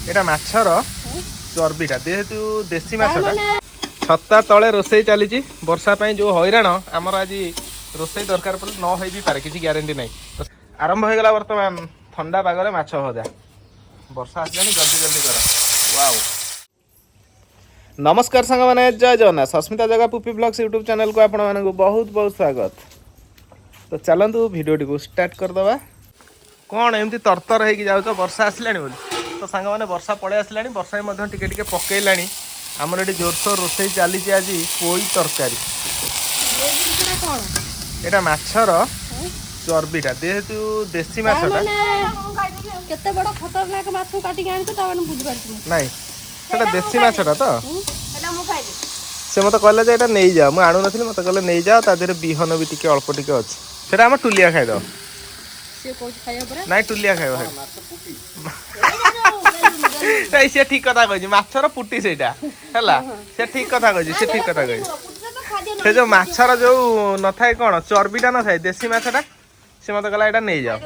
एटा माछर चर्बीटा जेहेतु देसी माछटा छत्ता तले रोसई चली वर्षा जो हैरान आमर आज रोसई दरकार पड़े न हो भी पारे किसी ग्यारंटी ना तो आरंभ हो गला बर्तमान ठंडा पागरे माछ भजा वर्षा आसला जल्दी जल्दी कर वाओ। नमस्कार सांग मैंने जय जगन्नाथ सस्मिता जगह पुपी ब्लॉग्स यूट्यूब चैनल को आपण मानक बहुत बहुत स्वागत। तो चलतु भिडियो को स्टार्ट करदे कौन एमती तरतर हो जाऊ वर्षा आसला बोली तो सांग मैंने वर्षा पड़े आसला वर्षा टिके पकईला आमर ये जोरसोर रोसई चली आज पोई तरकारी एटा माछर चर्बीटा जेहेतु देसी माछटा केते बड़ खतरनाक माछ काटी आनि त तावन बुझ पारछि नाही सेटा देसी माछटा तो एटा मु खाइ दे से मत कहले जे एटा नै जा मु आनु नथिले मत कहले नै जा ता देरे बिहन भी टिके अल्प टिके अछि सेटा हम टुलिया खाइ दो से कोइ खाइया परे नाही टुलिया खाइबो है ताई से ठीक कथा कहछि माछर पुटी सेटा हला से ठीक कथा कहछि से ठीक कथा कहछि से जो माछर जो न थाए कोन चर्बीटा न थाए देसी माछटा से मत कहला एटा नै जाओ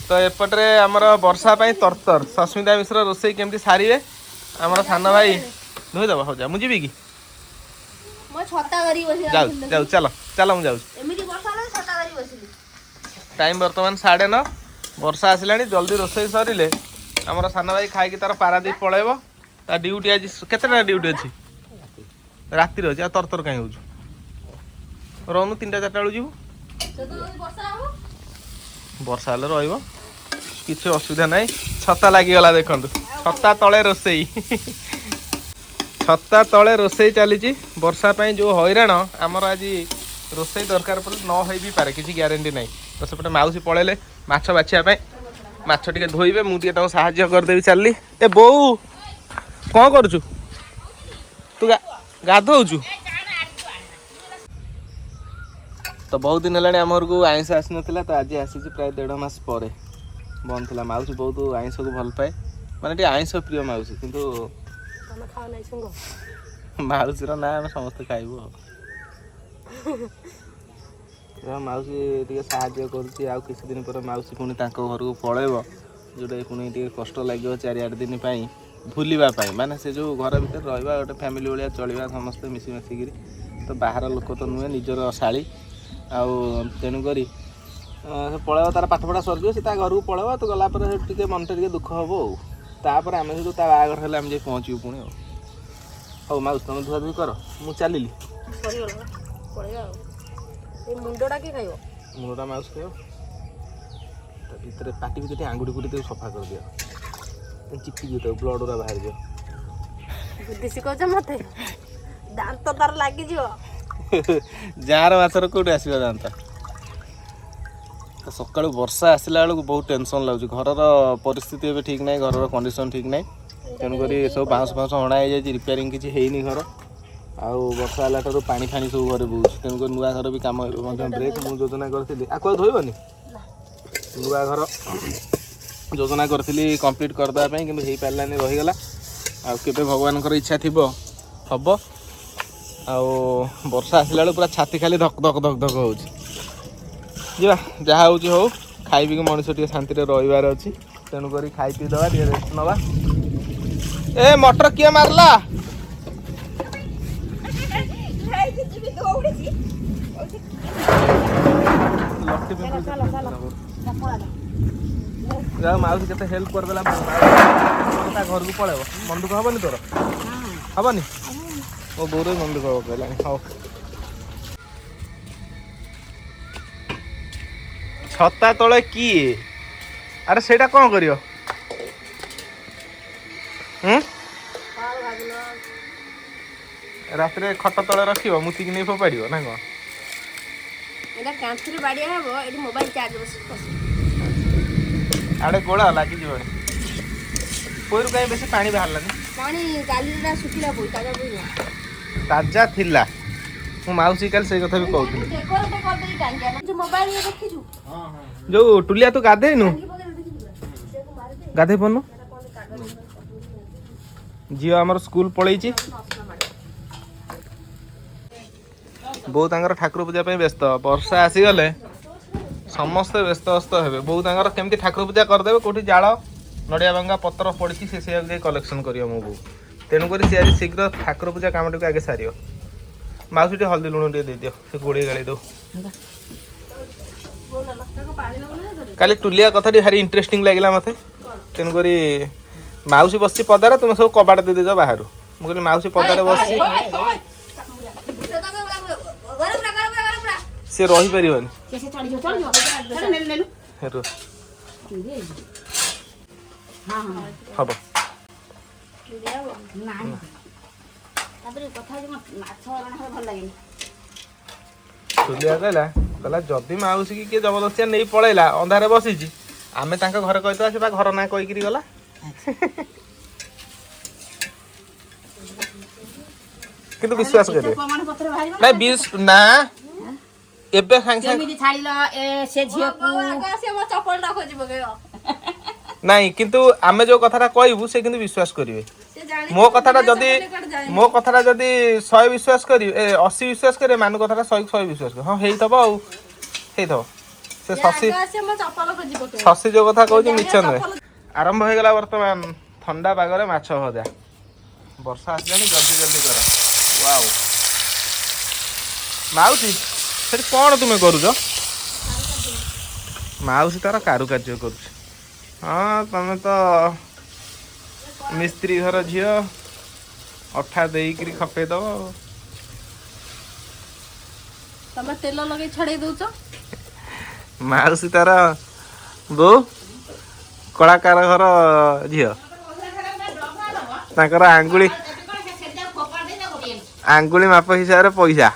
तो एपटे आमर वर्षा तरतर सस्मिता मिश्र रोसई केमती सारे आमर सान भाई धोईदेव हो जा मुझे कि जाऊ चल चल मुझे टाइम बर्तमान 9:30 वर्षा आसला जल्दी रोसई सरिले आमर सान भाई खाई तार पारादीप पलैब ता ड्यूटी आज केतना ड्यूटी अच्छी राति अच्छी तरतर कहीं हो रोनु 3टा 4टा बेलू जीवु वर्षा हेल्ले रही किसी असुविधा ना छता लगिगला देखु छता तले रोसई छता तले रोसई चली वर्षा जो हैरान आमर आज रोसई दरकार पड़े न हो भी पारे किसी ग्यारंटी ना तो सेपटे मौसी पलैले माछ बाछिया माछ टिके धोइबे मुझे साहाय्य करदेवी चलली ए बोऊ कौन करुचु तू गाधौचु तो बहुत दिन है आम घर को आइंस आसी ना तो आज आसी प्राय 1.5 मास पर बंद थी मौसी बहुत आइंस को भल पाए माने आइंस प्रिय मौसी किंतु मौसी ना आम समस्ते खाइबू मौसी टे साहाଯ୍य कर दिन पर मौसी पुणी घर को पलैब जोटा पुणी कष्ट लगे 4-8 दिन भूलवाई माने से जो घर भर रहा गोटे फैमिली भाया चलवा समस्ते मिसी मिसिकी तो बाहर लोक तो नुहे निजर शाली आउ तेणुक पलैब तार पाठपढ़ा सरज से घर को पलैब तो गलापर टे मन टे दुख हम आउपर आम जो बाहर हेल्ले आम जाए पहुँचू पुणी हौ माउस तुम धुआ धुई कर मु चलि मुंडा के खाइबो मुंडा माउस खाइबो भितर पाटी भितर आंगुठी फुटी सफा कर दिया चिपी दियो ब्लड उरा बाहर जाओ बुद्धि सिखौछ मते दांत तार लागि जियो जार माछर कोठी आसीबा दांत तो सकाळ वर्षा आसला बेलू बहुत टेंशन लगुच घर परिस्थिति एवं ठीक ना घर कंडीशन ठीक ना तेणुक सब बाँस फाँस हणा हो जाए रिपेयरिंग किसी है घर आउ वर्षा आला ठार पानी फाणी सब घर बहुत तेणुक नुआ घर भी कम ब्रेक मुझे योजना करी आको धोबनी नुआ घर योजना करी कंप्लीट करदेवाई कि हो पारानी रहीगला आबे भगवान इच्छा थी हम आउ वर्षा आसला बेलू पूरा छाती खाली धक धक धक धक हो जहाँ हो खाइबी कि मनीष टे शांति रहीबार अच्छी तेणुक खाई पी दवा रेस्ट नवा ए मटर किए मारला माउसी केते हेल्प करदेला घर को पलैब मन दुख हेनी तोर हेनी मो बोर मन दुख हम कहला हाँ छता तले किए अरे सेटा कौन करियो रात खट तले रखियो मुतिक नहीं फोपाड़ियो ना कौन एटा कांथरे बाडिया हबो एटी मोबाइल चार्ज बस आड़े गोला लागी जीवनी पोइरु काई बेसी पानी बाहरलानी पानी कालीरा सुखिला पोई ताजा थिला मो माउसी काल से कथा भी कहउथि डेकोरेट कर देई टांगिया जो मोबाइल ये रखिजु जो टुलिया तो गाधेनु गाधे पनु जियो हमर स्कूल पळैछि बहुत ठाकुर पूजा व्यस्त वर्षा आसीगले समस्ते व्यस्त व्यस्त हे बहुत केमती ठाकुर पूजा करदे कौटी जाल नड़िया भंगा पत्र पड़ी से कलेक्शन कर मो बो तेणुक सी आज शीघ्र ठाकुर पूजा काम टी आगे सार माउसी टे हल्दी लुण टे दियो से गोड़े गाड़ी दो काली टुलिया कथा भारी इंटरेस्टिंग लगे मत तेणुक माउसी बस पदार तुम सब कबाट दे दीज बाहर मुझे माउसी पदार बस सी रही पार हम टुलिया कहला जदि माउसी की किए जबरदस्ती नहीं पलैला अंधारे बसी आमे घर कही से घर ना कहीकि गला किंतु विश्वास करिए ना बीस ना एबे सांग नहीं किंतु आमे जो कथाटा कहबू से किंतु विश्वास करिवे मो कथाटा जदि 100 विश्वास करिवे 80 विश्वास करिवे मानु कथाटा 100 विश्वास कर हां हेइथबो से शशि जो कथा कहूँ मिछ नुहे आरंभ हो गला वर्तमान ठंडा पागरे माछ भजा वर्षा आसलानी जल्दी जल्दी कर वाओ माउसी सेठी कौन तुम करुच माउसी तार कारुकार्य कर हाँ तमें तो मिस्त्री घर झील अठा देकरी खपे दब तमे तेल लगे छड़े दउछ माउसी तार बो कलाकार घर झील ताकर आंगुली माप हिसाब से पैसा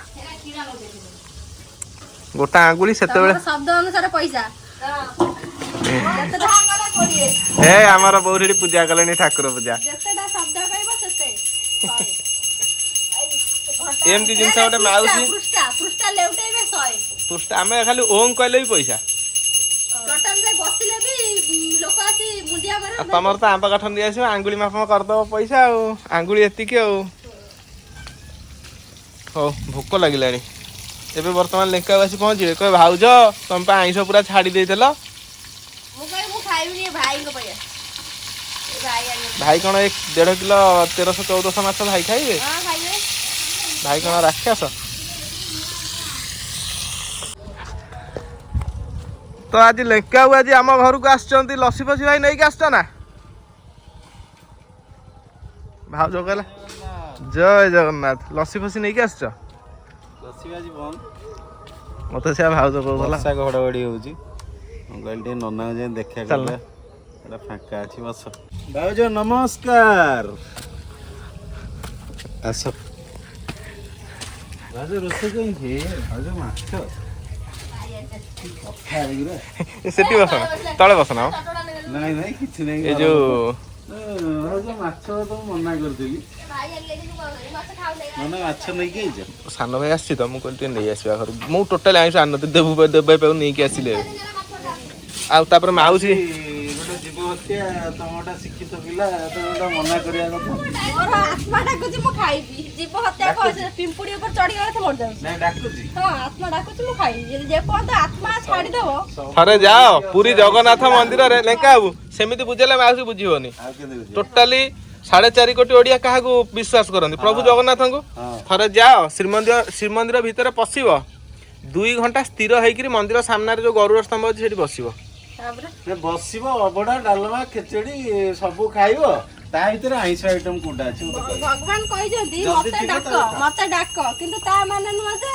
गोटा आंगुली से शब्द अनुसार पैसा हे आमर बौरी पूजा कले ठाकुर पूजा एमती जिन गोटे माउसी पृष्ठा आम खाली ओम कहले भी पैसा तमर तो आंब काठ नहीं आस आंगुली माप करदब पैसा आंगुली एतिक हो भोक लगे एबे वर्तमान लेंका आसी पहुँचे कहे भाउज तुम आईस पूरा छाड़ी देदेल भाई कौन 1.5 किलो 1300-1400 माछ भाई खाइबे भाई कौन राक्षस तो आज लेंका आज आम घर को आसचंती लसी फसी भाई नहीं आसच ना भाउज कहला जय जगन्नाथ लसी फसी नहीं आसच मत से भाउज कहला घड़घड़ी होची कहली नना जाए देखा फाँका अच्छी बस भाउज नमस्कार आस भाउज रोसे कहीं भाउज माछ सेठी बस तले बस ना नहीं नहीं किसी नहीं ये जो भाउज माछ तो मना करदेली मना माछ नहीं के सान भाई आसी तो मुझे नहीं आसवा घर मु टोटाल आईस आन देव देव नहीं आसिले आउे माउसी गोटे जीव हत्या तुम गोटे शिक्षित पिला तुम मना करिया मोर आत्मा डाकुची मु खाइबी जीव हत्या को पिंपुड़ी ऊपर चढ़ी गला तो मर जाऊ नहीं डाकुची हां आत्मा डाकुची मु खाइबी जे पद आत्मा छाड़ी देबो थरे जाओ पुरी जगन्नाथ मंदिर रे लेंका बाबू सेमिति बुझेले माउसी बुझिबोनी टोटाली 4.5 कोटी ओडिया क्या विश्वास करते प्रभु जगन्नाथ को थरे जाओ श्रीमंदिर भितर पशिब 2 घंटा स्थिर होकर मंदिर सामने जो गरुड़ स्तंभ अच्छे बस बस अबड़ा डालमा खेचड़ी सब खाइब ता भीतर आइंस आइटम कोटा अछि भगवान कहि मते डाक किंतु ता माने न जे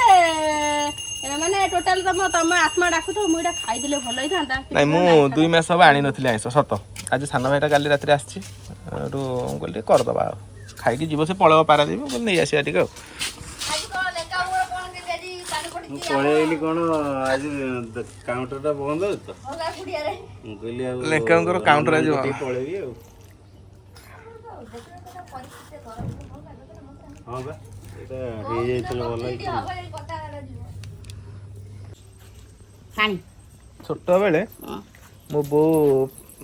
माने टोटल तम आत्मा डाकु तो मुइडा खाइ दिले भलो हिथांता नहीं मु 2 मास सब आनी नथिले आइंस सत आज सान भाईटा काली रात्रि आछि रु बोल कर दबा खाई जीव से पळव पारा देबो बोल नहीं आसी टिक पळेली कोन आज काउंटर टा बंद हो तो कहली लेकर काउंटर आज पळेबी हां बा एटा हे जाइतल भल छोट बेले मो बो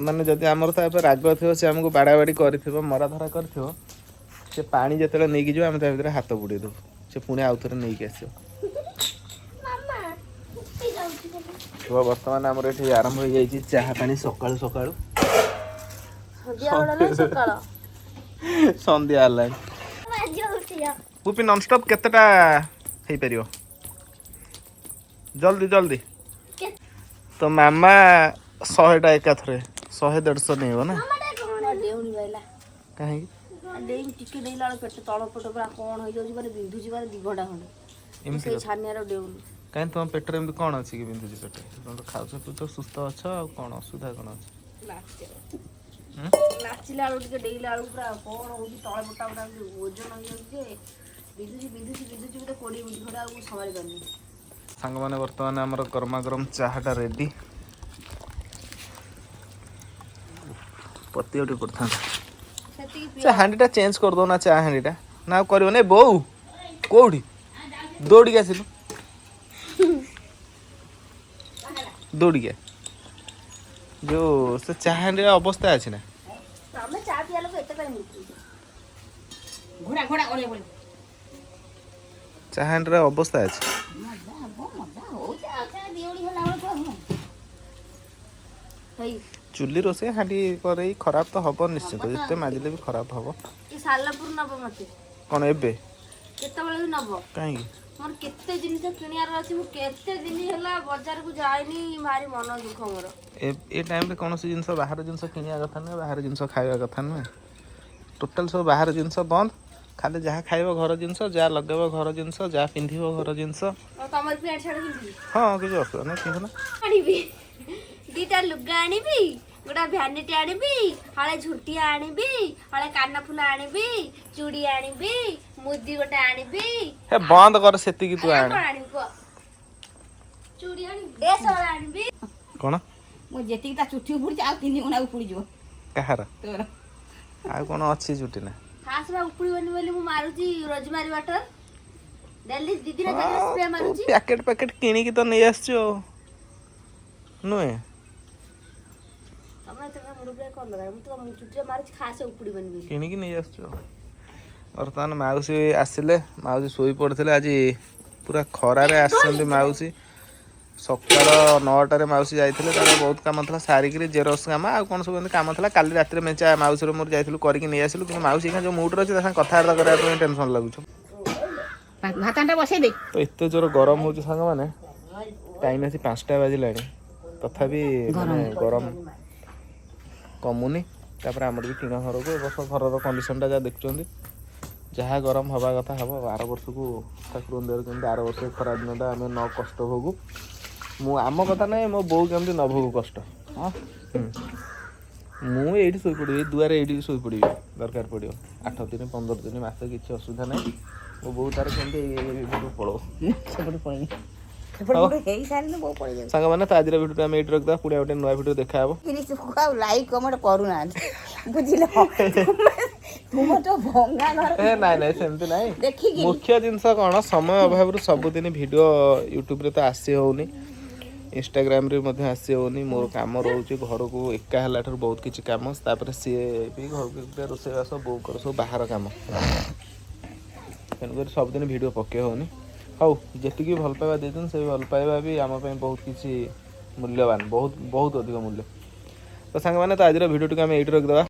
माने जदि आमर राग थो से आमको बाड़ा बाड़ी कर मरा धरा कर से पानी जो नहीं कि आम भीतर हाथ बुड़े दो से पुणी आउ थे नहीं आस बर्तमान आमर ये आरंभ हो जाए चाह पानी सका सका ସନ୍ଧ୍ୟା ହେଲାଣି ପୁପି ନନଷ୍ଟପ୍ କେତେଟା ହେଇପାରିବ ଜଲ୍ଦି ଜଲ୍ଦି ତ ମାମା 100ଟା ଏକାଥରେ 100-150 ନେଇବ ନା ଡେଉଣି ରହିଲା କାହିଁକି ଡେଇଁ ଟିକେ ଡେଇଲା ବେଳେ ପେଟ ତଳ ପେଟ ପୁରା କଣ ହେଇଯାଉଛି ମାନେ ବିନ୍ଧୁଛି ମାନେ 2 ଘଣ୍ଟା ଖଣ୍ଡେ ଏମିତି ସେଇ ଛାନିଆର ଡେଉଣି କାହିଁକି ତୁମ ପେଟରେ ଏମିତି କ'ଣ ଅଛି କି ବିନ୍ଧୁଛି ପେଟ ତମେ ତ ଖାଉଛ ପିଉଛ ସୁସ୍ଥ ଅଛ ଆଉ କ'ଣ ଅସୁବିଧା କ'ଣ ଅଛି ନାଚିଲା ବେଳକୁ ଟିକେ ଡେଇଲା ବେଳକୁ ପୁରା କଣ ହଉଛି ତଳ ପଟା ପୁରା ଓଜନ ହେଇଯାଉଛି ଯେ ବିନ୍ଧୁଛି ବୋଧେ 20 ମିନିଟ୍ ଖଣ୍ଡେ ଆଉ ସମ୍ଭାଳି ପାରୁନି। ସାଙ୍ଗମାନେ ବର୍ତ୍ତମାନ ଆମର ଗରମା ଗରମ ଚାହାଟା ରେଡ଼ି ପତି ଗୋଟେ କରିଥାନ୍ତା ସେ ହାଣ୍ଡିଟା ଚେଞ୍ଜ କରିଦେଉ ନା ଚା ହାଣ୍ଡିଟା ନା ଆଉ କରିବନି ବୋଉ କୋଉଠି ଦୌଡ଼ିକି ଆସିଲୁ ଦୌଡ଼ିକି ଯୋଉ ସେ ଚା ହାଣ୍ଡିର ଅବସ୍ଥା ଅଛି ନା ଆମେ ଚା ପିଆ ଲୋକ ଏତେ ପାଇଁ ଚା ହାଣ୍ଡିର ଅବସ୍ଥା ଅଛି ଚୁଲି ରୋଷେଇ ହାଣ୍ଡି କରେଇ ଖରାପ ତ ହବ ନିଶ୍ଚିତ ଯେତେ ମାଜିଲେ ବି ଖରାପ ହବ ସାଲପୁର ନବ ମତେ କ'ଣ ଏବେ କେତେବେଳେ ବି ନବ କାହିଁକି ମୋର କେତେ ଜିନିଷ କିଣିବାର ଅଛି ମୁଁ କେତେ ଦିନ ହେଲା ବଜାରକୁ ଯାଇନି ଭାରି ମନ ଦୁଃଖ ମୋର ଏ ଟାଇମ୍ରେ କୌଣସି ଜିନିଷ ବାହାର ଜିନିଷ କିଣିବା କଥା ନୁହେଁ ବାହାର ଜିନିଷ ଖାଇବା କଥା ନୁହେଁ ଟୋଟାଲ୍ ସବୁ ବାହାର ଜିନିଷ ବନ୍ଦ ଖାଲି ଯାହା ଖାଇବ ଘର ଜିନିଷ ଯାହା ଲଗାଇବ ଘର ଜିନିଷ ଯାହା ପିନ୍ଧିବ ଘର ଜିନିଷ ତମର ପ୍ୟାଣ୍ଟ ସାର୍ଟ ପିନ୍ଧିବି ହଁ କିଛି ଅସୁବିଧା ନାହିଁ ପିନ୍ଧୁନ ଆଣିବି 2ଟା ଲୁଗା ଆଣିବି ଗୋଟେ ଭ୍ୟାନିଟି ଆଣିବି ହଳେ ଝୁଣ୍ଟିଆ ଆଣିବି ହଳେ କାନଫୁଲ ଆଣିବି ଚୁଡ଼ି ଆଣିବି ମୁଦି ଗୋଟେ ଆଣିବି ହେ ବନ୍ଦ କର ସେତିକି ତୁ ଆଣେ କଣ ଆଣିବି କୁହ ଚୁଡ଼ି ଆଣିବି ଡ୍ରେସ୍ ହଳେ ଆଣିବି କ'ଣ ମୁଁ ଯେତିକି ତା ଚୁଠି ଉପୁଡ଼ିଛି ଆଉ 3 ଗୁଣା ଉପୁଡ଼ିଯିବ କାହାର ତୋର ଆଉ କ'ଣ ଅଛି ଚୁଟି ନା ଖାସ୍ ବା ଉପୁଡ଼ିବନି ବୋଲି ମୁଁ ମାରୁଛି ରୋଜମାରୀ ୱାଟର ଡେଲି 2 ଦିନ ଯାକ ସ୍ପ୍ରେ ମାରୁଛି ପ୍ୟାକେଟ କିଣିକି ତ ନେଇ ଆସିଛୁ ଆଉ ନୁହେଁ ତମେ ଏତେ ମୁଣ୍ଡ ଉପରେ କଣ ଲଗାଏ ମୁଁ ତ ଚୁଟିରେ ମାରୁଛି ଖାସ୍ ଉପୁଡ଼ିବନି ବୋଲି କିଣିକି ନେଇ ଆସିଛୁ ବର୍ତ୍ତମାନ ମାଉସୀ ଆସିଲେ ମାଉସୀ ଶୋଇ ପଡ଼ିଥିଲେ ଆଜି ପୁରା ଖରାରେ ଆସିଛନ୍ତି ମାଉସୀ ସକାଳ 9ଟାରେ ମାଉସୀ ଯାଇଥିଲେ ତାର ବହୁତ କାମ ଥିଲା ସାରିକିରି ଜେରକ୍ସ କାମ ଆଉ କ'ଣ ସବୁ ଏମିତି କାମ ଥିଲା କାଲି ରାତିରେ ମେଞ୍ଚା ମାଉସୀର ମୋର ଯାଇଥିଲୁ କରିକି ନେଇ ଆସିଲୁ କିନ୍ତୁ ମାଉସୀ ଏଇନା ଯେଉଁ ମୁଡ଼ରେ ଅଛି ତା ସାଙ୍ଗେ କଥାବାର୍ତ୍ତା କରିବା ପାଇଁ ଟେନସନ୍ ଲାଗୁଛୁ ଭାତଟା ବସେଇ ଦେ ତ ଏତେ ଜୋର ଗରମ ହେଉଛି ସାଙ୍ଗମାନେ ଟାଇମ୍ ଆସି 5ଟା ବାଜିଲାଣି ତଥାପି ମାନେ ଗରମ କମୁନି ତାପରେ ଆମର ବି ଟିଣ ଘରକୁ ଏ ବର୍ଷ ଘରର କଣ୍ଡିସନଟା ଯାହା ଦେଖୁଛନ୍ତି ଯାହା ଗରମ ହେବା କଥା ହେବ ଆର ବର୍ଷକୁ ଠାକୁର ଦେହରେ କେମିତି ଆର ବର୍ଷ ଖରା ଦିନଟା ଆମେ ନ କଷ୍ଟ ଭୋଗୁ ମୁଁ ଆମ କଥା ନାହିଁ ମୋ ବୋଉ କେମିତି ନ ଭୋଗୁ କଷ୍ଟ ହଁ ମୁଁ ଏଇଠି ଶୋଇପଡ଼ିବି ଏଇ ଦୁଆରେ ଏଇଠି ଶୋଇପଡ଼ିବି ଦରକାର ପଡ଼ିବ 8 ଦିନ 15 ଦିନ ମାସେ କିଛି ଅସୁବିଧା ନାହିଁ ମୋ ବୋଉ ତାର କେମିତି ଏଇଠୁ ପଳଉ ସେପଟେ ପଳେଇବି ହେଇସାରିଲେ ବୋଉ ପଳେଇ ଯାଉଛି ସାଙ୍ଗମାନେ ତ ଆଜିର ଭିଡ଼ିଓଟା ଆମେ ଏଇଠି ରଖିଦେବା ପୁଣି ଗୋଟେ ନୂଆ ଭିଡ଼ିଓ ଦେଖା ହେବ ଆଉ ଲାଇକ୍ କମେଣ୍ଟ କରୁନାହାନ୍ତି ବୁଝିଲ ତୁମ ତ ଭଙ୍ଗା ଘର ନାଇଁ ସେମିତି ନାହିଁ ଦେଖିକି ମୁଖ୍ୟ ଜିନିଷ କ'ଣ ସମୟ ଅଭାବରୁ ସବୁଦିନ ଭିଡ଼ିଓ ୟୁଟ୍ୟୁବରେ ତ ଆସି ହେଉନି ଇନଷ୍ଟାଗ୍ରାମରେ ମଧ୍ୟ ଆସି ହେଉନି ମୋର କାମ ରହୁଛି ଘରକୁ ଏକା ହେଲାଠାରୁ ବହୁତ କିଛି କାମ ତାପରେ ସିଏ ବି ଘରକୁ ରୋଷେଇବାସ ବୋଉଙ୍କର ସବୁ ବାହାର କାମ ତେଣୁକରି ସବୁଦିନ ଭିଡ଼ିଓ ପକେଇ ହେଉନି ହଉ ଯେତିକି ଭଲ ପାଇବା ଦେଇଛନ୍ତି ସେଇ ଭଲ ପାଇବା ବି ଆମ ପାଇଁ ବହୁତ କିଛି ମୂଲ୍ୟବାନ ବହୁତ ଅଧିକ ମୂଲ୍ୟ ତ ସାଙ୍ଗମାନେ ତ ଆଜିର ଭିଡ଼ିଓଟିକୁ ଆମେ ଏଇଠି ରଖିଦେବା